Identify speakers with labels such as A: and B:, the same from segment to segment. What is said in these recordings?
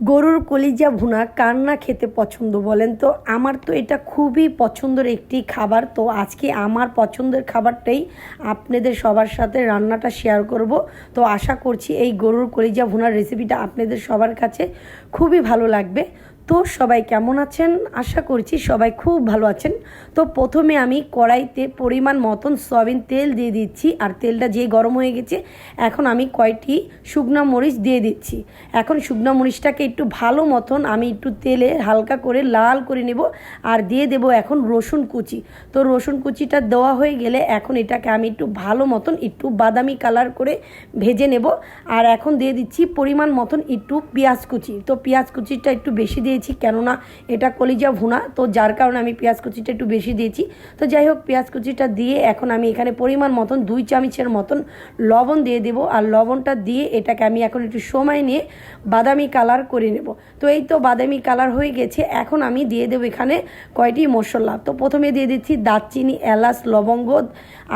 A: গরুর কলিজা ভুনা কার না খেতে পছন্দ বলেন তো? আমার তো এটা খুবই পছন্দের একটি খাবার। তো আজকে আমার পছন্দের খাবারটাই আপনাদের সবার সাথে রান্নাটা শেয়ার করব। তো আশা করছি এই গরুর কলিজা ভুনার রেসিপিটা আপনাদের সবার কাছে খুবই ভালো লাগবে। তো সবাই কেমন আছেন? আশা করছি সবাই খুব ভালো আছেন। তো প্রথমে আমি কড়াইতে পরিমাণ মতন সয়াবিন তেল দিয়ে দিচ্ছি, আর তেলটা যে গরম হয়ে গেছে এখন আমি কয়টি শুকনো মরিচ দিয়ে দিচ্ছি। এখন শুকনো মরিচটাকে একটু ভালো মতন আমি একটু তেলে হালকা করে লাল করে নেব, আর দিয়ে দেব এখন রসুন কুচি। তো রসুন কুচিটা দেওয়া হয়ে গেলে এখন এটাকে আমি একটু ভালো মতন একটু বাদামি কালার করে ভেজে নেব। আর এখন দিয়ে দিচ্ছি পরিমাণ মতন একটু পেঁয়াজ কুচি। তো পেঁয়াজ কুচিটা একটু বেশি দিয়েছি, কেননা এটা কলিজা ভুনা, তো যার কারণে আমি পেঁয়াজ কুচিটা একটু বেশি দিয়েছি। তো যাই হোক, পেঁয়াজ কুচিটা দিয়ে এখন আমি এখানে পরিমাণ মতন 2 চামচের মতন লবণ দিয়ে দেব। আর লবণটা দিয়ে এটাকে আমি এখন একটু সময় নিয়ে বাদামি কালার করে নেব। তো এই তো বাদামি কালার হয়ে গেছে। এখন আমি দিয়ে দেবো এখানে কয়টি মশলা। তো প্রথমে দিয়ে দিচ্ছি দারচিনি, এলাচ, লবঙ্গ,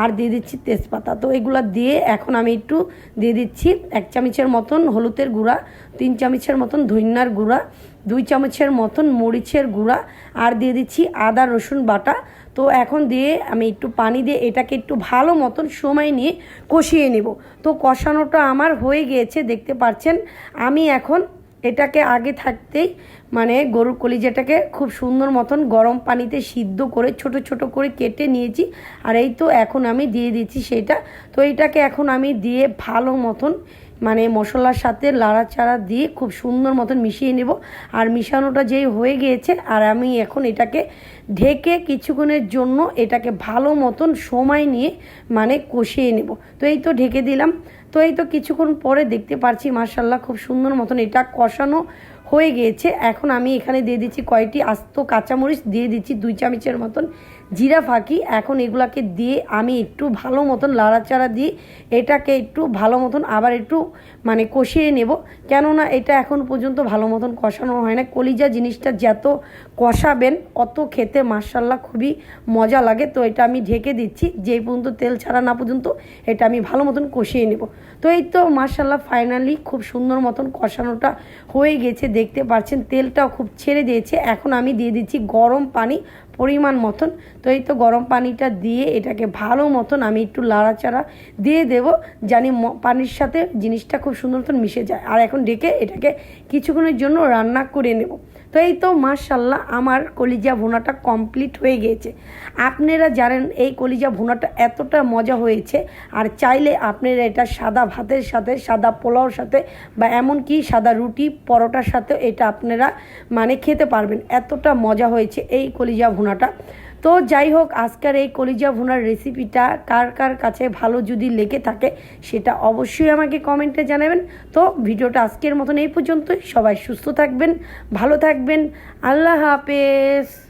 A: আর দিয়ে দিচ্ছি তেজপাতা। তো এগুলো দিয়ে এখন আমি একটু দিয়ে দিচ্ছি 1 চামচের মতন হলুদের গুঁড়া, 3 চামচের মতন ধনিয়ার গুঁড়া, 2 চামচের মতন মরিচের গুঁড়া, আর দিয়ে দিচ্ছি আদা রসুন বাটা। তো এখন দিয়ে আমি একটু পানি দিয়ে এটাকে একটু ভালো মতন সময় নিয়ে কষিয়ে নেব। তো কষানোটা আমার হয়ে গিয়েছে, দেখতে পাচ্ছেন। আমি এখন এটাকে আগে থাকতেই গরুর কলিজাটাকে খুব সুন্দর মতন গরম পানিতে সিদ্ধ করে ছোট ছোট করে কেটে নিয়েছি। আর এই তো এখন আমি দিয়ে দিচ্ছি সেটা। তো এটাকে এখন আমি দিয়ে ভালো মতন মশলার সাথে লাড়াচাড়া দিয়ে খুব সুন্দর মতন মিশিয়ে নেব। আর মিশানোটা যেই হয়ে গিয়েছে, আর আমি এখন এটাকে ঢেকে কিছুক্ষণের জন্য এটাকে ভালো মতন সময় নিয়ে কষিয়ে নেব। তো এই তো ঢেকে দিলাম। তো এই তো কিছুক্ষণ পরে দেখতে পাচ্ছি মাশাআল্লাহ খুব সুন্দর মতন এটা কষানো হয়ে গিয়েছে। এখন আমি এখানে দিয়ে দিচ্ছি কয়টি আস্ত কাঁচামরিচ, দিয়ে দিচ্ছি 2 চামচের মতন জিরা ফাঁকি। এখন এগুলাকে দিয়ে আমি একটু ভালো মতন লাড়াচাড়া দিয়ে এটাকে একটু ভালো মতন আবার একটু কষিয়ে নেব, কেননা এটা এখন পর্যন্ত ভালো মতন কষানো হয় না। কলিজা জিনিসটা যত কষাবেন অত খেতে মাশাআল্লাহ খুবই মজা লাগে। তো এটা আমি ঢেকে দিচ্ছি যেই পর্যন্ত তেল ছাড়া না পর্যন্ত এটা আমি ভালো মতন কষিয়ে নেব। তো এই তো মাশাআল্লাহ ফাইনালি খুব সুন্দর মতন কষানোটা হয়ে গেছে, দেখতে পাচ্ছেন তেলটাও খুব ছেড়ে দিয়েছে। এখন আমি দিয়ে দিচ্ছি গরম পানি পরিমাণ মতন। তো এই তো গরম পানিটা দিয়ে এটাকে ভালো মতন আমি একটু লাড়াচাড়া দিয়ে দেব, জানি পানির সাথে জিনিসটা খুব সুন্দর মতন মিশে যায়। আর এখন ডেকে এটাকে কিছুক্ষণের জন্য রান্না করে নেব। তো এই তো মাশাআল্লাহ আমার কলিজা ভুনাটা কমপ্লিট হয়ে গিয়েছে। আপনারা জানেন এই কলিজা ভুনাটা এতটা মজা হয়েছে, আর চাইলে আপনারা এটা সাদা ভাতের সাথে, সাদা পোলাওর সাথে, বা এমনকি সাদা রুটি পরোটার সাথে এটা আপনারা খেতে পারবেন। এতটা মজা হয়েছে এই কলিজা ভুনাটা। তো যাই হোক, আজকের এই কলিজা ভুনার রেসিপিটা কার কার কাছে ভালো যদি লেগে থাকে সেটা অবশ্যই আমাকে কমেন্টে জানাবেন। তো ভিডিওটা আজকের মতন এই পর্যন্তই। সবাই সুস্থ থাকবেন, ভালো থাকবেন। আল্লাহ হাফেজ।